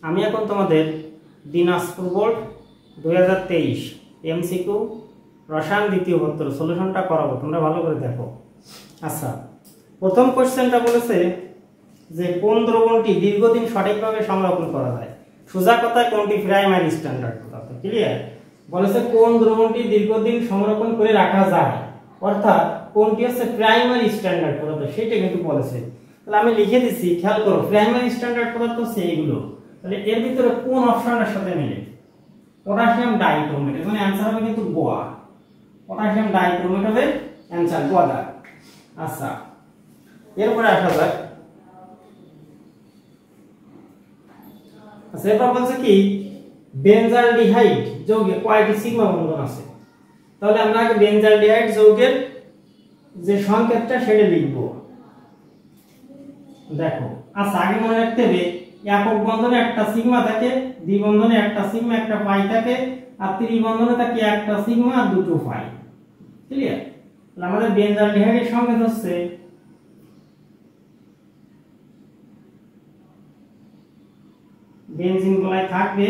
আমি এখন তোমাদের দিনাজপুর বোর্ড 2023 এমসিকিউ রসায়ন দ্বিতীয় পত্র সলিউশনটা করাবো, তোমরা ভালো করে দেখো। আচ্ছা, প্রথম কোশ্চেনটা বলেছে যে কোন দ্রবণটি দীর্ঘদিন সঠিকভাবে সংরক্ষণ করা যায়। সোজা কথায় কোনটি প্রাইমারি স্ট্যান্ডার্ড পদার্থ, ক্লিয়ার? বলেছে কোন দ্রবণটি দীর্ঘদিন সংরক্ষণ করে রাখা যায়, অর্থাৎ কোনটি হচ্ছে প্রাইমারি স্ট্যান্ডার্ড পদার্থ সেটা কিন্তু বলেছে। তাহলে আমি লিখে দিচ্ছি, খেয়াল করো, প্রাইমারি স্ট্যান্ডার্ড পদার্থ হচ্ছে এইগুলো। তাহলে এর ভিতরে কোন অপশনটার সাথে মিলে? পটাশিয়াম ডাইক্রোমেট, এখানে অ্যানসার হবে কিন্তু গোয়া। পটাশিয়াম ডাইক্রোমেট হবে অ্যানসার, গোয়া। আচ্ছা, এরপরে আসা যাক। আচ্ছা, এরপর বলছে কি বেনজালডিহাইড যৌগে কয়টি সিগমা বন্ধন আছে। তাহলে আমরা আগে বেনজালডিহাইড যৌগের যে সংকেতটা সেটা লিখব, দেখো। আচ্ছা, আগে মনে রাখতে হবে একক বন্ধনে একটা সিগমা থাকে, দ্বিবন্ধনে একটা সিগমা একটা পাই থাকে, আর ত্রিবন্ধনে থাকে একটা সিগমা আর দুটো পাই, ক্লিয়ার? তাহলে আমাদের বেনজালডিহাইডের সংকেত হচ্ছে বেনজিন গলায় থাকবে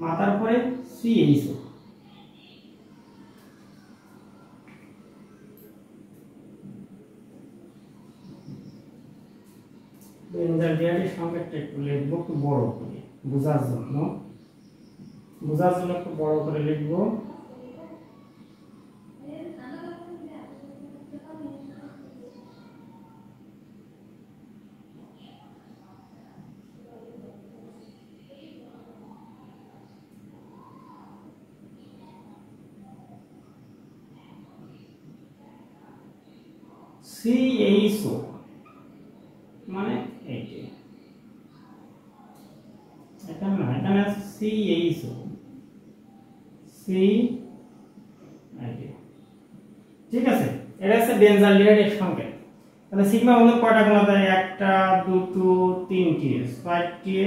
মাথার উপরে CHO। বেনজালডিহাইডের সংকেতটা একটু লিখবো, একটু বড় করে বোঝার জন্য একটু বড় করে লিখবো। CHO মানে এইটা, এটা না, এখানে আছে CHO, ঠিক আছে? এটা হচ্ছে বেনজালডিহাইডের সংকেত। তাহলে সিগমা বন্ধন কয়টা গোনা যায়? একটা, দুটো, তিনটে, চারটে,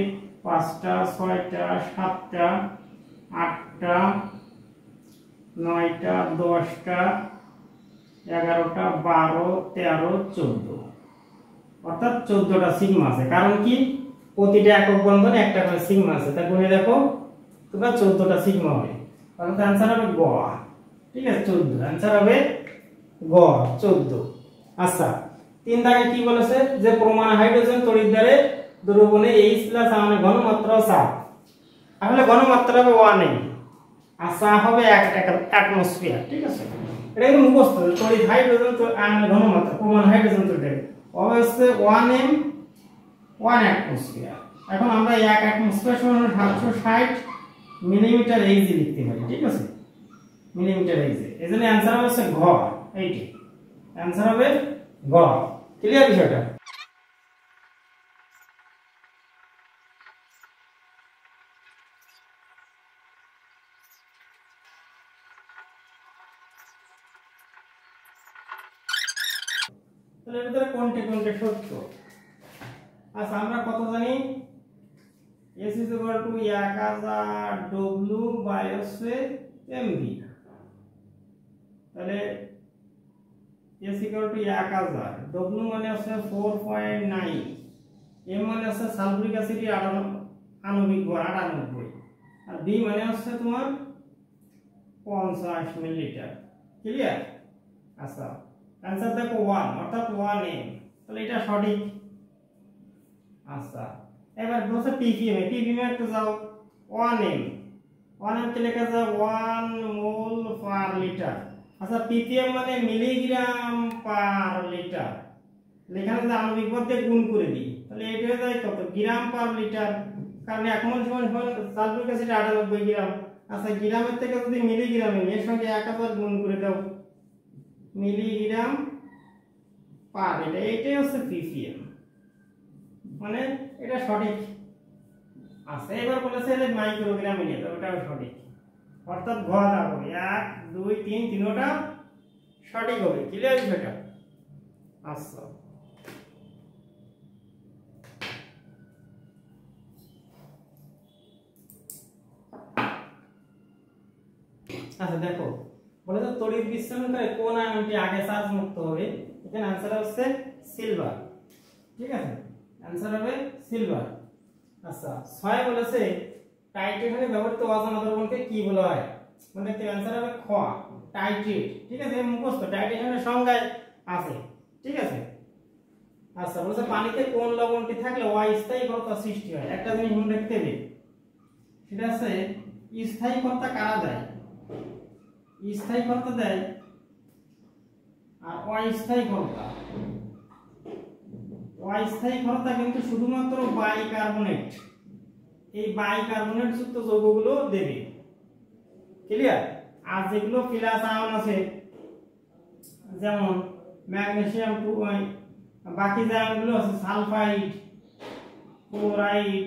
পাঁচটা, ছয়টা, সাতটা, আটটা, নয়টা, 10টা, 11টা, 12, 13, 14, অর্থাৎ 14টা সিগমা আছে। কারণ কি প্রতিটা একক বন্ধনে একটা করে সিগমা আছে, তা গুণে দেখো তোমরা 14টা সিগমা হবে। তাহলে অ্যানসার হবে গ, ঠিক আছে? 14, অ্যানসার হবে গ, 14। আচ্ছা, 3 দাগে কি বলেছে যে পরমাণু হাইড্রোজেন তড়িৎদ্বারে দ্রবণে H+ মানে ঘনমাত্রা চাপ, আসলে ঘনমাত্রা হবে 1 আর চাপ হবে 1 অ্যাটমসফিয়ার, ঠিক আছে? এটা কিন্তু মুখস্থ, তড়িৎ হাইড্রোজেন তো ঘনমাত্রা পরমাণু হাইড্রোজেন তড়িৎ হবে হচ্ছে 1 1 অ্যাটমসফিয়ার। এখন আমরা 1 অ্যাটমসফিয়ার সমান 760 মিলিমিটার Hg লিখতে পারি, ঠিক আছে? মিলিমিটার Hg, এজন্য অ্যানসার হবে হচ্ছে ঘ, এইটি অ্যানসার হবে ঘ। ক্লিয়ার বিষয়টা? তাহলে এর ভিতরে কোনটি সত্য? আচ্ছা, আমরা কত জানি? S = 1000 W/mv। তাহলে S = 1000, W মানে হচ্ছে 4.9, M মানে হচ্ছে সালফিউরিক অ্যাসিডের আণবিক ভর 98, আর B মানে হচ্ছে তোমার 50 মিলিলিটার, ক্লিয়ার? আচ্ছা, অ্যানসার দেখো 1, অর্থাৎ 1m, তাহলে এটা সঠিক। আচ্ছা, এবার বলছে ppm, একটু যাও 1m কে লেখা যায় 1 মোল পার লিটার। আচ্ছা, ppm মানে মিলিগ্রাম পার লিটার, এখানে যদি আণবিক ভর দিয়ে গুণ করে দিই তাহলে এটা হয়ে যায় কত? গ্রাম পার লিটার, কারণ 1 মোল সমান সালফিউরিক অ্যাসিড 98 গ্রাম। আচ্ছা, গ্রামের থেকে যদি মিলিগ্রামে এর সঙ্গে 1000 গুণ করে দাও, মিলিগ্রাম পার লিটার, এটাই হচ্ছে ppm, মানে এটা সঠিক। আচ্ছা, এবার বলেছে যে মাইক্রোগ্রামে নিয়ে, তো ওটাও সঠিক, অর্থাৎ ঘ যাবো 1 2 3 তিনোটা সঠিক হবে। ক্লিয়ার বিষয়টা? আচ্ছা, দেখো বলেছে তড়িৎ বিচ্ছুরণ করে কোন আয়নটি আগে চার্জ মুক্ত হবে। এখানে आंसर হচ্ছে সিলভার, ঠিক আছে? आंसर হবে সিলভার। আচ্ছা 6 বলেছে টাইট্রেশনে ব্যবহৃত অজানা দ্রবণকে কি বলা হয়? মানে দেখতে आंसर হবে খ টাইট্রেট। ঠিক আছে, মুখস্থ টাইট্রেশনের সংজ্ঞায় আছে। ঠিক আছে। আচ্ছা বলেছে পানিতে কোন লবণটি থাকলে অস্থায়ী ঘনত্ব সৃষ্টি হয়? একটা জিনিস মনে রাখতে হবে, সেটা আছে স্থায়ী ঘনত্ব কারা দেয়? স্থায়ী ঘনত্ব দেয় আর অস্থায়ী ঘনত্ব। অস্থায়ী ঘনত্ব কিন্তু শুধুমাত্র বাইকার্বনেট, এই বাইকার্বনেট যুক্ত যৌগগুলো দেবে। ক্লিয়ার? আর যেগুলো প্লাস আয়ন আছে যেমন ম্যাগনেসিয়াম, বাকি যে আয়নগুলো আছে সালফাইড, ক্লোরাইড,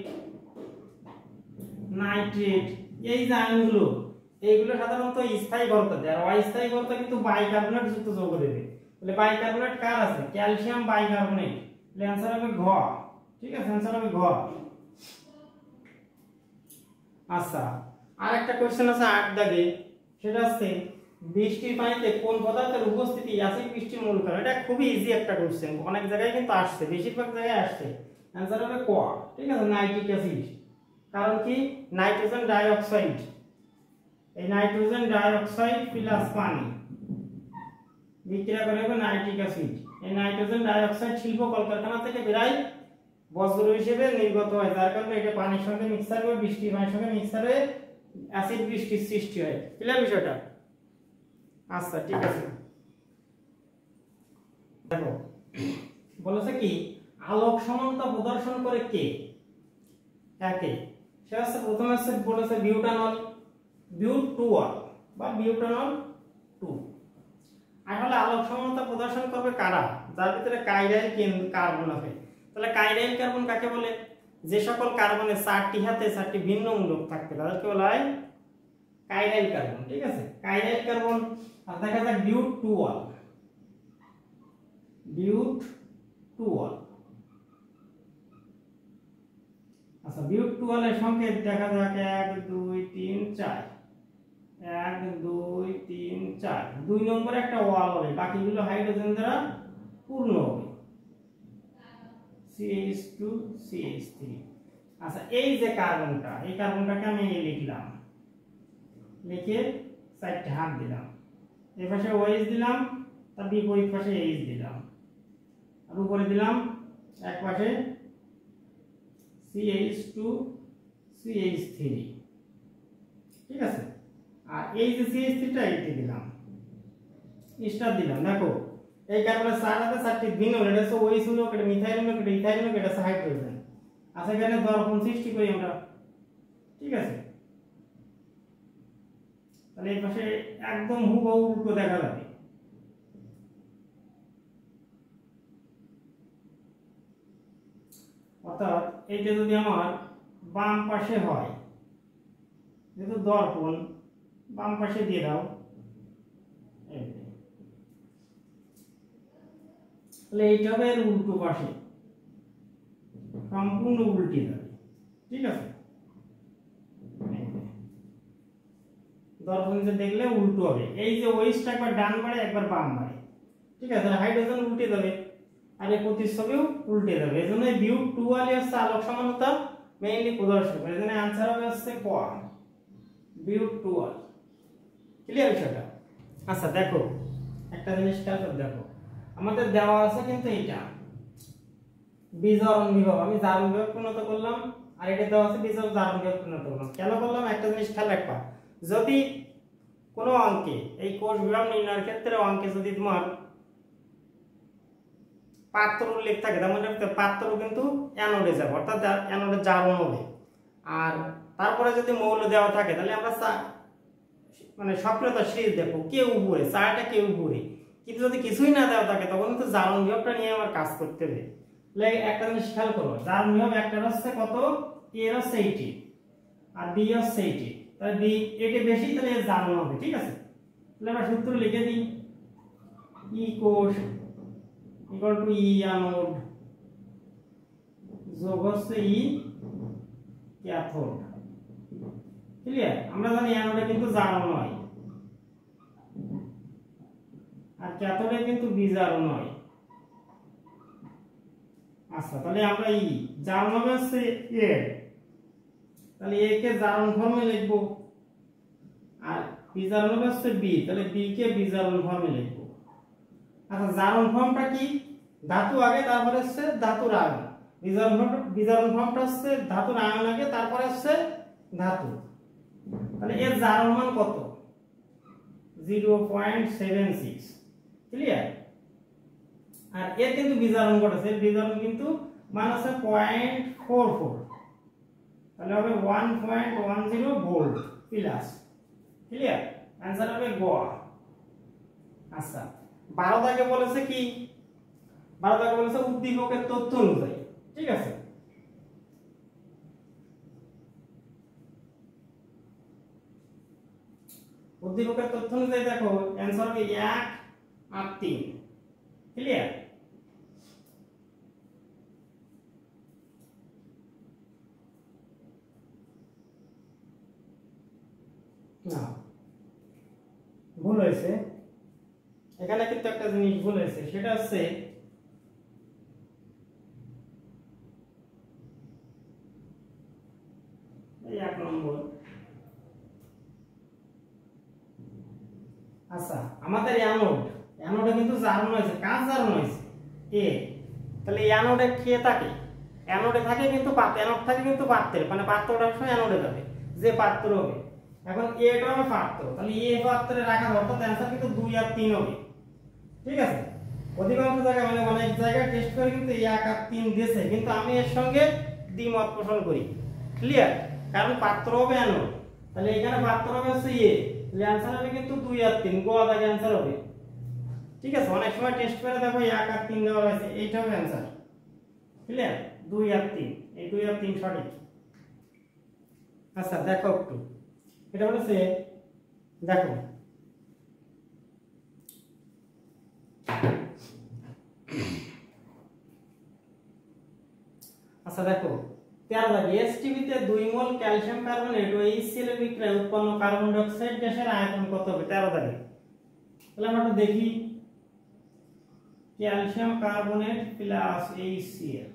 নাইট্রেট, এই যে আয়নগুলো এইগুলো সাধারণত স্থায়ী ঘনত্ব দেয়, আর অস্থায়ী ঘনত্ব কিন্তু বাইকার্বনেট যুক্ত যৌগ দেবে। তাহলে বাইকার্বনেট কার আছে? Calcium bicarbonate. তাহলে आंसर হবে ঘ। ঠিক আছে, आंसर হবে ঘ। আচ্ছা আরেকটা কোশ্চেন আছে 8 দাগে, সেটা আছে বৃষ্টির পানিতে কোন পদার্থের উপস্থিতি অ্যাসিড বৃষ্টির মূল কারণ? এটা খুবই ইজি একটা কোশ্চেন, অনেক জায়গায় কিন্তু আসছে, বেশিরভাগ জায়গায় আসছে। आंसर হবে ক। ঠিক আছে, নাইট্রিক অ্যাসিড। কারণ কি? নাইট্রোজেন ডাই অক্সাইড, এই নাইট্রোজেন ডাই অক্সাইড প্লাস পানি বিক্রিয়া করে হবে নাইট্রিক অ্যাসিড। এই নাইট্রোজেন ডাই অক্সাইড শিল্প কলকারখানা থেকে বেরাই বজ্র হিসেবে নির্গত হয়, যার কারণে এটা পানির সঙ্গে মিক্সার হয়ে বৃষ্টির পানির সঙ্গে মিক্সার হয়ে অ্যাসিড বৃষ্টির সৃষ্টি হয়। ক্লিয়ার বিষয়টা? আচ্ছা ঠিক আছে। দেখো বলেছে কি আলোক সমানতা প্রদর্শন করে কে? একে সে আছে প্রথমে আছে বলেছে বিউটানল, বিউট-2 বা বিউটানল 2। আসলে আলোক সমানতা প্রদর্শন করবে কারা? যার ভিতরে কাইরাইল কার্বন আছে। তাহলে কাইরাইল কার্বন কাকে বলে? যে সকল কার্বনের 4টি হাতে 4টি ভিন্ন মূলক থাকবে তাদেরকে বলা হয় কাইরাইল কার্বন। ঠিক আছে, কাইরাইল কার্বন। আর দেখা যাক বিউট-2, বিউট-2। আচ্ছা বিউট-2 এর সংকেত দেখা যাক 1 2 3 4, 1 2 3 4। 2 নম্বরে একটা ওয়াল হবে, বাকিগুলো হাইড্রোজেন দ্বারা পূর্ণ হবে, CH2 CH3। আচ্ছা এই যে কার্বনটা, এই কার্বনটাকে আমি লিখলাম, লিখে 4টে হাত দিলাম, এই পাশে OH দিলাম, তার বিপরীত পাশে H দিলাম, আর উপরে দিলাম এক পাশে CH2 CH3। ঠিক আছে, আর এই যে CH3টা এইতে দিলাম, স্টার দিলাম। দেখো এই কার্বনের 4 হাতে 4টি ভিন্ন, এটা হচ্ছে OH মূলক, এটা মিথাইল মূলক, এটা ইথাইল মূলক, এটা হচ্ছে হাইড্রোজেন। আচ্ছা এখানে দর্পণ সৃষ্টি করি আমরা। ঠিক আছে, তাহলে এই পাশে একদম হুবহু উল্টো দেখা যাবে। অর্থাৎ এইটা যদি আমার বাম পাশে হয়, যেহেতু দর্পণ বাম পাশে দিয়ে দাও, তাহলে এইটা হবে এর উল্টো পাশে, সম্পূর্ণ উল্টে যাবে। ঠিক আছে, দর্পণ যে দেখলে উল্টো হবে, এই যে ওইসটা একবার ডান বাড়ে একবার বাম বাড়ে। ঠিক আছে, হাইড্রোজেন উল্টে যাবে আর এই প্রতিচ্ছবিও উল্টে যাবে। এজন্য বিউট-2 হচ্ছে আলোক সমানতা মেইনলি প্রদর্শন করে। এজন্য आंसर হবে হচ্ছে ক, বিউট-2। ক্লিয়ার বিষয়টা? আচ্ছা দেখো একটা জিনিস খেয়াল করে দেখো, আমাদের দেওয়া আছে কিন্তু এটা বিজারণ বিভব, আমি জারণ বিভব পরিণত করলাম, আর এটা দেওয়া আছে বিজারণ জারণ বিভব পরিণত করলাম। কেন করলাম? একটা জিনিস খেয়াল রাখবা, যদি কোনো অঙ্কে এই কোষ বিভব নির্ণয়ের ক্ষেত্রে অঙ্কে যদি তোমার পাত্র উল্লেখ থাকে, তার মানে পাত্র কিন্তু অ্যানোডে যাবে, অর্থাৎ অ্যানোডে জারণ হবে। আর তারপরে যদি মৌল দেওয়া থাকে তাহলে আমরা মানে সক্রিয়তা সিরিজ দেখো কে উপরে, চারটা কে উপরে। কিন্তু যদি কিছুই না দেওয়া থাকে তখন কিন্তু জারণ বিভবটা নিয়ে আমার কাজ করতে হবে। তাহলে একটা জিনিস খেয়াল করো, জারণ বিভব একটা হচ্ছে কত, এ হচ্ছে 80 আর বি হচ্ছে 80, তাহলে বি এটা বেশি, তাহলে এর জারণ হবে। ঠিক আছে, তাহলে আমরা সূত্র লিখে দিই, ই কোষ equal to E anode যোগ হচ্ছে E ক্যাথোড। ক্লিয়ার? আমরা জানি অ্যানোডে কিন্তু জারণ নয় আর ক্যাথোডে কিন্তু বিজারণ নয়। আচ্ছা তাহলে আমরা ই জারণ হবে হচ্ছে এ, তাহলে a কে জারণ ফর্মে লিখবো, আর বি জারণ হবে হচ্ছে বি, তাহলে বি কে বি জারণ ফর্মে লিখবো। আচ্ছা জারণ ফর্মটা কি? ধাতু আগে তারপরে হচ্ছে ধাতুর আয়ন। বিজারণ ফর্মটা হচ্ছে ধাতুর আয়ন আগে তারপরে হচ্ছে ধাতু। তাহলে এর জারণ মান কত? 0.76। ক্লিয়ার? আর এর কিন্তু বিজারণ ঘটেছে, বিজারণ কিন্তু মান আছে 0.44, তাহলে হবে 1.10 ভোল্ট প্লাস। ক্লিয়ার? आंसर হবে গ। আচ্ছা 12 দাগে বলেছে কি? 12 দাগে বলেছে উদ্দীপকের তথ্য অনুযায়ী। ঠিক আছে, উদ্দীপকের তথ্য অনুযায়ী দেখো आंसर হবে 1 আর 3। ক্লিয়ার? না ভুল হয়েছে, এখানে কিন্তু একটা জিনিস ভুল হয়েছে, সেটা হচ্ছে এই 1 নম্বর। আচ্ছা আমাদের অ্যানোডে কিন্তু জারণ হয়েছে, কাজ জারণ হয়েছে এ, তাহলে অ্যানোডে কে থাকে? অ্যানোডে থাকে কিন্তু অ্যানোড থাকে কিন্তু পাত্রে, মানে পাত্রটা সব অ্যানোডে যাবে, যে পাত্র হবে। এখন এটা হবে পাত্র, তাহলে এ পাত্রে রাখা, অর্থাৎ आंसर কিন্তু 2 আর 3 হবে। ঠিক আছে, অধিকাংশ জায়গায় মানে অনেক জায়গায় টেস্ট করে কিন্তু 1 আর 3 দিয়েছে, কিন্তু আমি এর সঙ্গে দ্বিমত পোষণ করি। ক্লিয়ার? কারণ পাত্র হবে অ্যানোড, তাহলে এখানে পাত্র হবে হচ্ছে এ, তাহলে आंसर হবে কিন্তু 2 আর 3, গ দাগে आंसर হবে। ঠিক আছে, অনেক সময় টেস্ট করে দেখো 1 আর 3 দেওয়া হয়েছে, এইটা হবে आंसर। ক্লিয়ার? 2 আর 3, এই 2 আর 3 সঠিক। আচ্ছা দেখো একটু, এটা বলেছে দেখো আচ্ছা দেখো 13 দাগে এসটিবি তে 2 মোল ক্যালসিয়াম কার্বনেট ও HCl এর বিক্রিয়ায় উৎপন্ন কার্বন ডাই অক্সাইড গ্যাসের আয়তন কত হবে? 13 দাগে। তাহলে আমরা একটু দেখি, calcium carbonate plus HCl,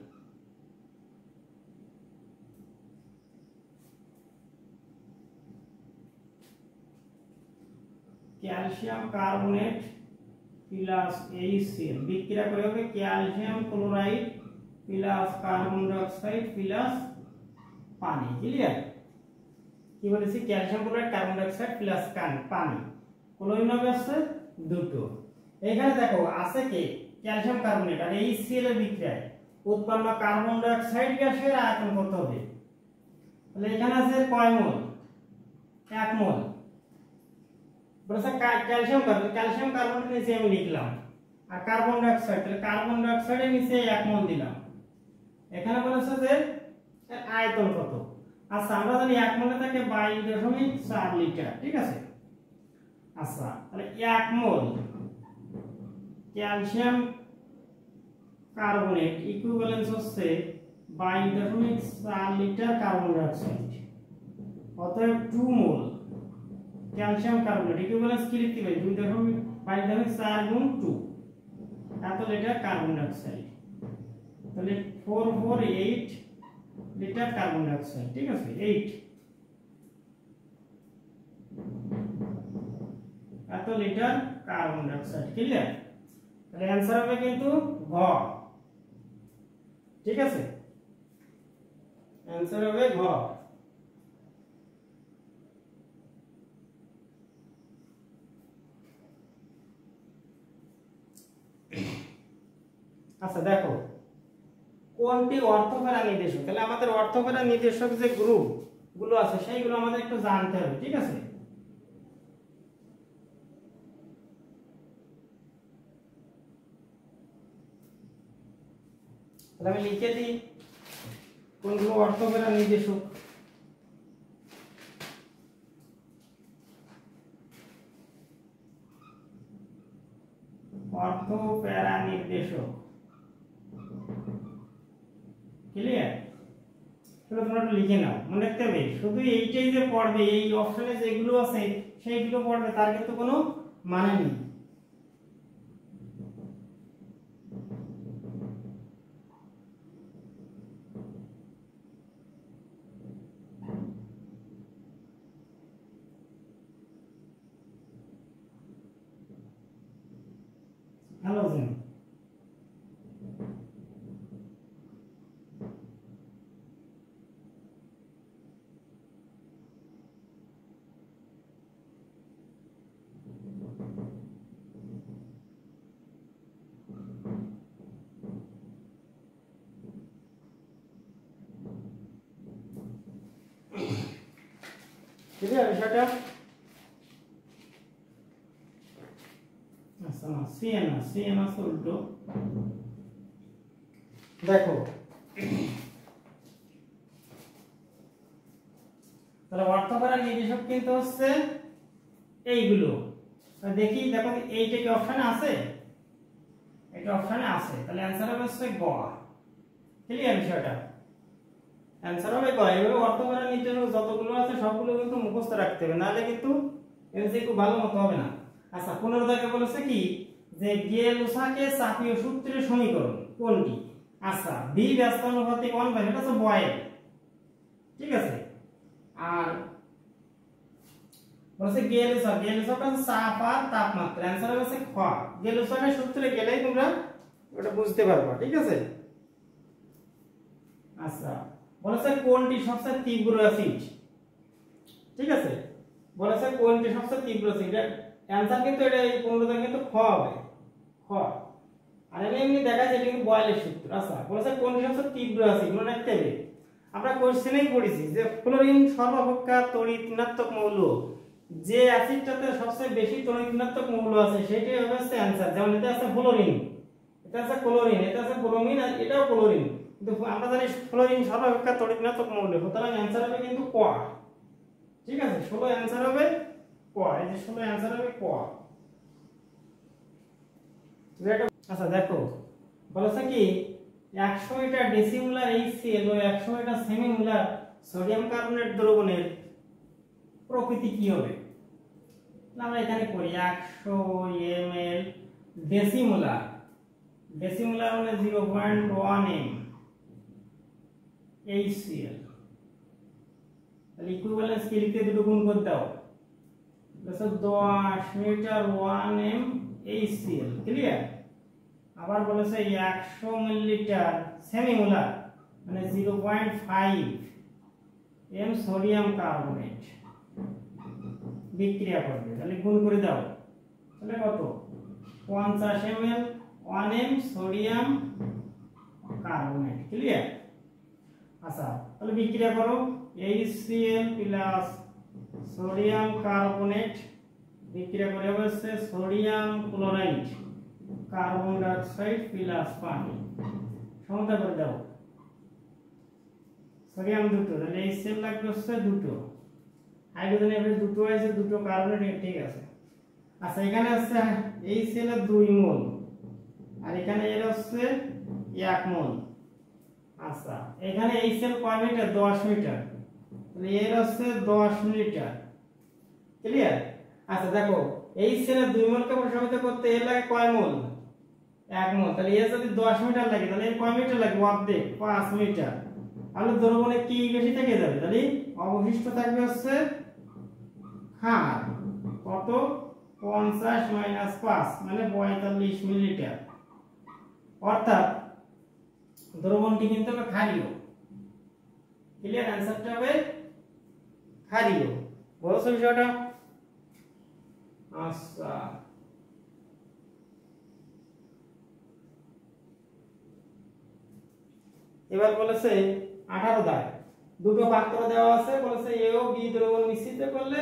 calcium carbonate plus HCl বিক্রিয়া করে হবে calcium chloride plus carbon die oxide plus পানি। ক্লিয়ার? কি বলেছি? Calcium chloride carbon die oxide plus পানি, ক্লোরিন হবে আছে দুটো। এখানে দেখো আছে কি ক্যালসিয়াম কার্বনেট আর HCl এর বিক্রিয়ায় উৎপন্ন কার্বন ডাই অক্সাইড গ্যাসের আয়তন কত হবে? তাহলে এখানে আছে কয় মোল? 1 মোল। বলেছে ক্যালসিয়াম কার্বনেট নিচে আমি লিখলাম, আর কার্বন ডাই অক্সাইড, তাহলে কার্বন ডাই অক্সাইডের নিচে 1 মোল দিলাম। এখানে বলেছে যে এর আয়তন কত? আচ্ছা আমরা জানি 1 মোলে থাকে 22.4 লিটার। ঠিক আছে, আচ্ছা তাহলে 1 মোল ক্যালসিয়াম কার্বনেট ইকুইভ্যালেন্স হচ্ছে 22.4 লিটার কার্বন ডাই অক্সাইড, অতএব 2 মোল ক্যালসিয়াম কার্বনেট ইকুইভ্যালেন্স কি লিখতে পারি? 22.4 গুণ 2, এত লিটার কার্বন ডাই অক্সাইড, তাহলে 448 লিটার কার্বন ডাই অক্সাইড। ঠিক আছে, 8 এত litre carbon die oxide. Clear? তাহলে आंसर হবে কিন্তু ঘ। ঠিক আছে, आंसर হবে ঘ। আচ্ছা দেখো কোনটি অর্থফেরা নির্দেশক? তাহলে আমাদের অর্থফেরা নির্দেশক যে গ্রুপ গুলো আছে সেইগুলো আমাদের একটু জানতে হবে। ঠিক আছে, তাহলে আমি লিখে দিই কোনগুলো অর্থফেরা নির্দেশক। অর্থফেরা নির্দেশক। ক্লিয়ার? তাহলে তোমরা একটু লিখে নাও, মনে রাখতে হবে শুধু এইটাই যে পড়বে, এই অপশনে যেগুলো আছে সেইগুলো পড়বে তার কিন্তু কোনো মানে নেই। ক্লিয়ার বিষয়টা? আচ্ছা না সিএন আছে উল্টো। দেখো তাহলে অর্থকরণ নির্দেশক কিন্তু হচ্ছে এইগুলো। দেখি দেখো এইটা কি অপশনে আছে? এটা অপশনে আছে, তাহলে অ্যানসার হবে হচ্ছে গ। ক্লিয়ার বিষয়টা? অ্যানসার হবে গ। এইভাবে অর্থকরণ নির্দেশক যতগুলো আছে সবগুলো কিন্তু মুখস্থ রাখতে হবে, নাহলে কিন্তু এমসিকিউ ভালো মতো হবে না। আচ্ছা 15 দাগে বলেছে কি যে গেলুসাকে চাপীয় সূত্রের সমীকরণ কোনটি? আচ্ছা বি ব্যস্তানুপাতিক অনুপাত, এটা হচ্ছে বয়েল। ঠিক আছে। আর বলছে গেলুসক হচ্ছে চাপ আর তাপমাত্রা। অ্যানসার হচ্ছে খ। গেলুসকের সূত্রে গেলেই তোমরা ওটা বুঝতে পারবে। ঠিক আছে। আচ্ছা বলেছে কোনটি সবচেয়ে তীব্র অ্যাসিড? ঠিক আছে, বলেছে কোনটি সবচেয়ে তীব্র অ্যাসিড। অ্যানসার কিন্তু এটা এই 15 দাগে কিন্তু খ হবে, খ। আর এমনি দেখা যায় এটা কিন্তু বয়েলের সূত্র। আচ্ছা বলেছে কোনটি সবচেয়ে তীব্র অ্যাসিড, মনে রাখতে হবে। আমরা কোশ্চেনেই পড়েছি যে ফ্লোরিন সর্বাপেক্ষা তড়িৎ ঋণাত্মক মৌল। যে অ্যাসিডটাতে সবচেয়ে বেশি তড়িৎ ঋণাত্মক মৌল আছে সেটাই হবে অ্যানসার। যেমন এটা আছে ফ্লোরিন, এটা আছে ক্লোরিন, এটা আছে ব্রোমিন, আর এটাও ক্লোরিন। কিন্তু আমরা জানি ফ্লোরিন সর্বাপেক্ষা তড়িৎ ঋণাত্মক মৌল, সুতরাং অ্যানসার হবে কিন্তু ক। ঠিক আছে, 16 অ্যানসার হবে ক। এই যে 16 অ্যানসার হবে ক। আচ্ছা দেখো বলেছে কি 100 মিটার ডেসিমোলার HCl ও 100 মিটার সেমিমোলার সোডিয়াম কার্বনেট দ্রবণের প্রকৃতি কি হবে? আমরা এখানে করি 100 ml ডেসিমোলার, ডেসিমোলার মানে 0.1 m HCl। তাহলে ইকুইভ্যালেন্স কি লিখতে দুটো গুণ করে দাও, 10 মিটার 1 m HCl। ক্লিয়ার? আবার বলেছে 100 মিলিলিটার সেমিমোলার মানে 0.5 m সোডিয়াম কার্বনেট বিক্রিয়া করবে। তাহলে গুণ করে দাও, তাহলে কত? 50 ml 1 m sodium carbonate. Clear? আচ্ছা তাহলে বিক্রিয়া করো, HCl প্লাস সোডিয়াম কার্বনেট বিক্রিয়া করে হচ্ছে sodium chloride carbon die oxide plus পানি। সমতা করে দাও, সোডিয়াম দুটো, তাহলে HCl লাগবে হচ্ছে দুটো, হাইড্রোজেন এর দুটো আছে, দুটো কার্বনেট। ঠিক আছে। আচ্ছা এখানে আছে HCl এর 2 মোল আর এখানে এর হচ্ছে 1 মোল। আচ্ছা এখানে HCl কয় মিটার? 10 মিটার, তাহলে এর হচ্ছে 10 লিটার। ক্লিয়ার? আচ্ছা দেখো HCl এর 2 মোলকে প্রসারিত করতে এর লাগে কয় মোল? 1 মোল। তাহলে এর যদি 10 মিটার লাগে তাহলে এর কয় মিটার লাগবে? অর্ধেক, 5 মিটার। তাহলে দ্রবণে কি বেশি থেকে যাবে? তাহলে অবশিষ্ট থাকবে হচ্ছে ক্ষার। কত? 50 মাইনাস 5 মানে 45 মিলিলিটার। অর্থাৎ দ্রবণটি কিন্তু হবে ক্ষারীয়। ক্লিয়ার? অ্যানসারটা হবে ক্ষারীয়। বুঝছো বিষয়টা? আচ্ছা এবার বলেছে 18 দাগ, দুটো পাত্র দেওয়া আছে, বলেছে এ ও বি দ্রবণ মিশ্রিত করলে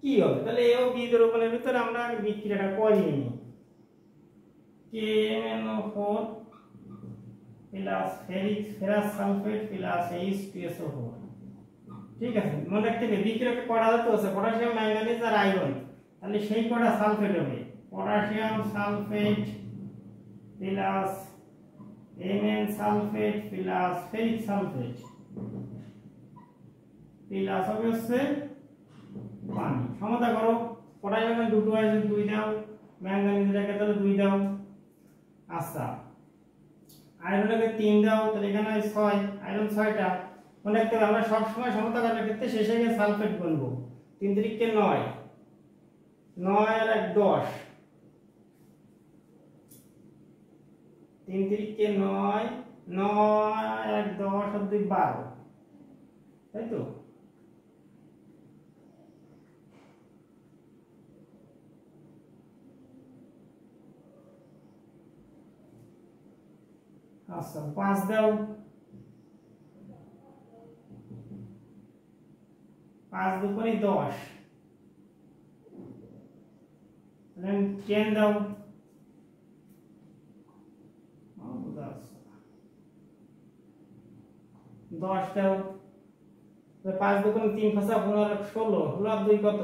কি হবে? তাহলে এ ও বি দ্রবণের ভিতরে আমরা আগে বিক্রিয়াটা করিয়ে নিই। KNO4 plus ferrous sulphate plus H2SO4। ঠিক আছে, মনে রাখতে হবে বিক্রিয়াকে কটা ধাতু আছে? পটাশিয়াম, ম্যাঙ্গানিজ আর আয়রন। তাহলে সেই কটা সালফেট হবে, potassium sulphate plus Mn sulphate plus ferric sulphate plus হবে হচ্ছে পানি। সমতা করো, পটাশিয়াম দুটো আছে 2 দাও, ম্যাঙ্গানিজের একে তাহলে 2 দাও। আচ্ছা আয়রনকে 3 দাও, তাহলে এখানে 6, আয়রন 6টা। মনে রাখতে হবে আমরা সব সময় সমতা করার ক্ষেত্রে শেষে গিয়ে সালফেট গুনবো। 3 3 9, 9 আর 1 10, 3 3 9, 9 1 10 আর 2 12, তাই তো? আচ্ছা 5 দাও, 5 দুগুণে 10 then 10 দাও 10 দাও 5 দুগুণে 3 5 15 16 হলো আর 2 কত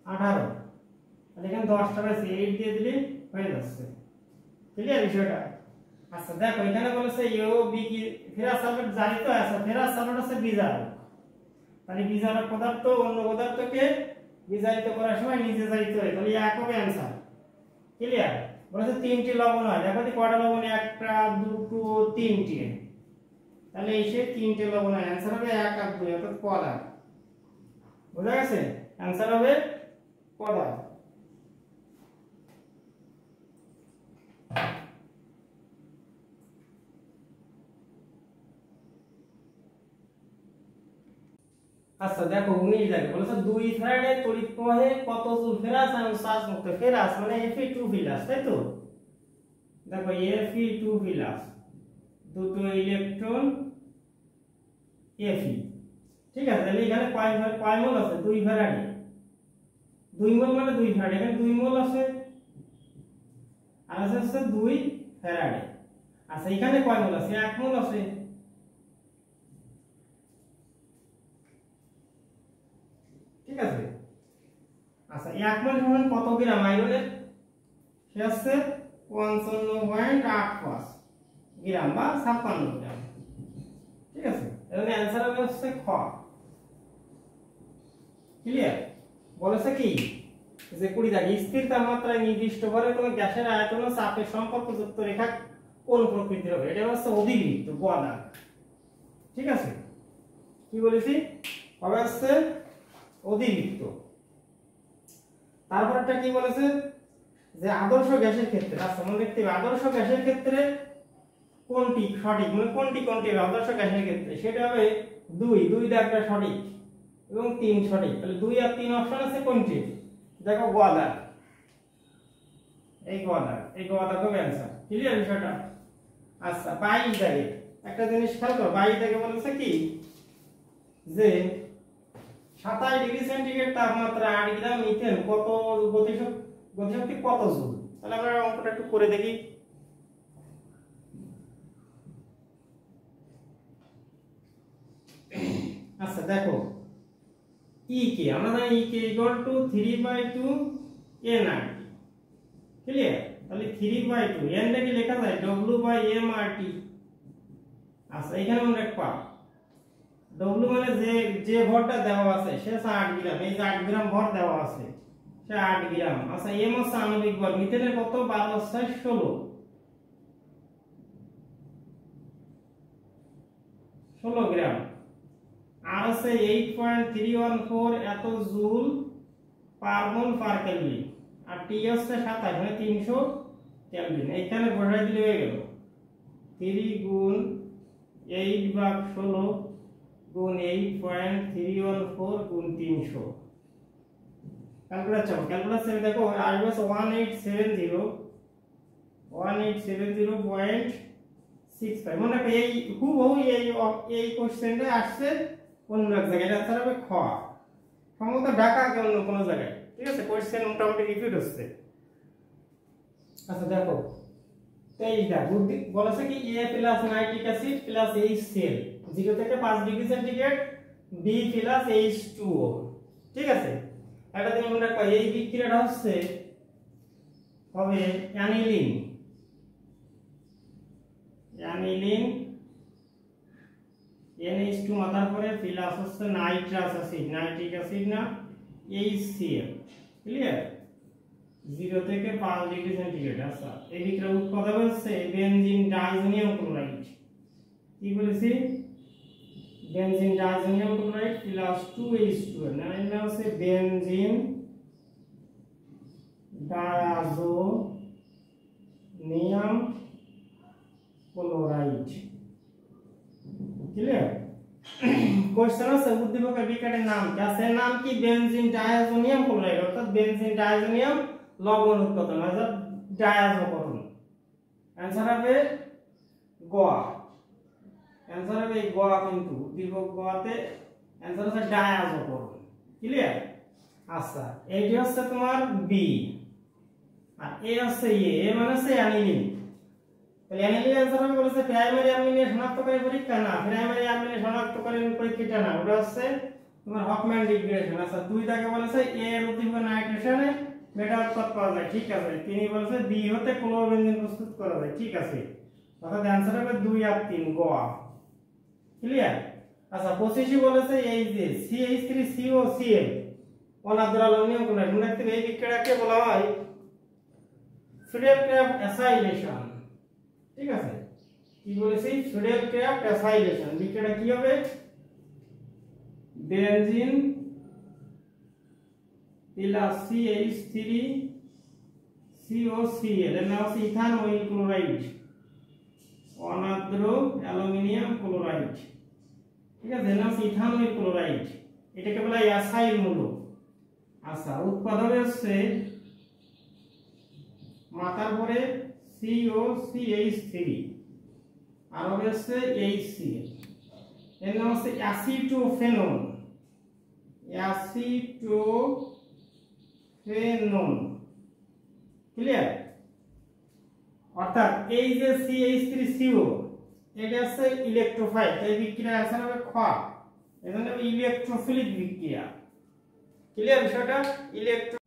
18 আর এখানে 10 টাকা 8 দিয়ে দিলে হয়ে যাচ্ছে ক্লিয়ার বিষয়টা আচ্ছা দেখো এখানে বলেছে ইউ বি কি ফেরাস সালফেট জারিত আছে ফেরাস সালফেট আছে বিজারক তাহলে বিজারক পদার্থ অন্য পদার্থকে বিজারিত করার সময় নিজে জারিত হয় তাহলে এক হবে অ্যানসার ক্লিয়ার বলেছে তিনটি লবণ হয় দেখো কয়টা লবণ একটা দুটো তিনটি তাহলে এই সে তিনটি লবণ হয় অ্যানসার হবে 1 আর 2 অর্থাৎ পদার্থ বুঝা গেছে অ্যানসার হবে পদার্থ আচ্ছা দেখো 19 দেখো বলেছে 2 ফ্যারাডে তড়িৎ প্রবাহে কত জুল ফেরাস আর চার্জ মুক্ত ফেরাস মানে Fe2 ফিলাস তাই তো দেখো Fe2 ফিলাস দুটো ইলেকট্রন Fe ঠিক আছে তাহলে এখানে কয় মোল আছে 2 ফ্যারাডে 2 মোল মানে 2 ফ্যারাডে এখানে 2 মোল আছে আর আছে 2 ফ্যারাডে আচ্ছা এখানে কয় মোল আছে 1 মোল আছে ঠিক আছে আচ্ছা 1 মোল সমান কত গ্রাম আয়রনের সে আছে 55.85 গ্রাম বা 56 গ্রাম ঠিক আছে এর অ্যানসার হচ্ছে খ ক্লিয়ার বলেছে কি যে 20 দাগে স্থির তাপমাত্রায় নির্দিষ্ট ভরে কোনো গ্যাসের আয়তন ও চাপের সম্পর্কযুক্ত রেখা কোন প্রকৃতির হবে এটা হচ্ছে অধিবৃত্ত গোলাকার ঠিক আছে কি বলেছি হবে হচ্ছে অধিবৃত্ত তারপরটা কি বলেছে যে আদর্শ গ্যাসের ক্ষেত্রে আচ্ছা মনে রাখতে হবে আদর্শ গ্যাসের ক্ষেত্রে কোনটি সঠিক মানে কোনটি আদর্শ গ্যাসের ক্ষেত্রে সেটা হবে 2 দাগটা সঠিক এবং 3 সঠিক তাহলে 2 আর 3 অপশন আছে কোনটি দেখো গোয়াদার এই গোয়াদার হবে অ্যানসার ক্লিয়ার বিষয়টা আচ্ছা 22 দাগে একটা জিনিস খেয়াল করো 22 দাগে বলেছে কি যে 27 ডিগ্রি সেন্টিগ্রেড তাপমাত্রা 8 গ্রাম মিথেন কত গতিশক্তি কত জুল তাহলে আমরা অঙ্কটা একটু করে দেখি আচ্ছা দেখো ই কে আমরা জানি ই K equal to 3/2 nRT clear তাহলে 3/2 n টা কি লেখা যায় W/mRT আচ্ছা এখানে আমরা রাখবা W মানে যে ভরটা দেওয়া আছে সে 8 গ্রাম এই 8 গ্রাম ভর দেওয়া আছে সে 8 গ্রাম আচ্ছা m হচ্ছে আণবিক ভর মিথেনের কত 16 গ্রাম আর আছে 8.314 এত জুল পার মোল পার কেলভিন আর টি হচ্ছে 27 মানে 300 কেলভিন এখানে বসাই দিলে হয়ে গেল 3 গুণ 8 ভাগ 16 গুণ 8.314 গুণ 300 ক্যালকুলেশন দেখো আসবে 1870.65 মনে রাখো এই হুবহু এই কোশ্চেনটা আসছে অন্য এক জায়গায় এটা আনসার হবে খ সম্ভবত ঢাকা কে অন্য কোনো জায়গায় ঠিক আছে কোশ্চেন মোটামুটি রিপিট হচ্ছে আচ্ছা দেখো 23 টা বুদ্ধি বলেছে কি A plus nitric acid plus HCl 0 থেকে 5 degree centigrade B plus H2O ঠিক আছে এটা তুমি মনে রাখো এই বিক্রিয়াটা হচ্ছে হবে অ্যানিলিন NH2 মাথার পরে প্লাস হচ্ছে নাইট্রিক অ্যাসিড না HCl ক্লিয়ার 0 থেকে 5 ডিগ্রি সেন্টিগ্রেড আচ্ছা এই বিক্রিয়া উৎপাদন হচ্ছে বেনজিন ডাইজোনিয়াম ক্লোরাইড কি বলেছি benzene diazonium chloride plus 2H2 না হচ্ছে benzene diazonium chloride clear question আছে উদ্দীপকের বিক্রিয়ার নাম গ্যাসের নাম কি বেনজিন ডাইজোনিয়াম ক্লোরাইড অর্থাৎ বেনজিন ডাইজোনিয়াম লবণ উৎপাদন অর্থাৎ ডায়াজোকরণ आंसर হবে গোয়া आंसर হবে গোয়া কিন্তু উদ্দীপক গোয়াতে অ্যান্সার হচ্ছে ডায়াজোকরণ। ক্লিয়ার? আচ্ছা, এইটি হচ্ছে তোমার বি, আর এ হচ্ছে এ মানে হচ্ছে অ্যানিলিন। তাহলে অ্যানিলিন অ্যান্সার হবে বলেছে প্রাইমারি অ্যামিনো শনাক্তকারী পরীক্ষা না, প্রাইমারি অ্যামিনো শনাক্তকারী পরীক্ষাটা না, ওটা হচ্ছে তোমার হফম্যান ডিগ্রেডেশন। আচ্ছা, দুই তাকে বলেছে এ এর উদ্দীপক নাইট্রেশনে মেটা উৎপাদ পাওয়া যায়, ঠিক আছে। তিনি বলেছে বি হতে ক্লোরোবেনজিন প্রস্তুত করা যায়, ঠিক আছে। অর্থাৎ অ্যান্সার হবে 2 আর 3 গোয়া। ক্লিয়ার? আচ্ছা, 25 বলেছে এই যে CH3COCl অনাদ্রাল অনিয়ম কোন মনে রাখতে এই বিক্রিয়াকে বলা হয় ফিডেল-ক্রাফট অ্যাসাইলেশন। ঠিক আছে, কি বলেছি? Friedel Crafts acylation. বিক্রিয়াটা কি হবে? বেনজিন প্লাস CH3COCl এর নাম হচ্ছে ইথানল ক্লোরাইড, অনাদ্র অ্যালুমিনিয়াম ক্লোরাইড। ঠিক আছে, এর নাম হচ্ছে ইথানল ক্লোরাইড, এটাকে বলা হয় অ্যাসাইল মূলক। আচ্ছা, উৎপাদন হচ্ছে মাথার পরে COCH3 আর হচ্ছে HCl, এর নাম হচ্ছে অ্যাসিটোফেনন। ক্লিয়ার? অর্থাৎ এই যে CH3CO এটা হচ্ছে ইলেকট্রোফাইল, এই বিক্রিয়ার অ্যান্সার হবে খ, এজন্য ইলেকট্রোফিলিক বিক্রিয়া। ক্লিয়ার বিষয়টা? ইলেকট্রো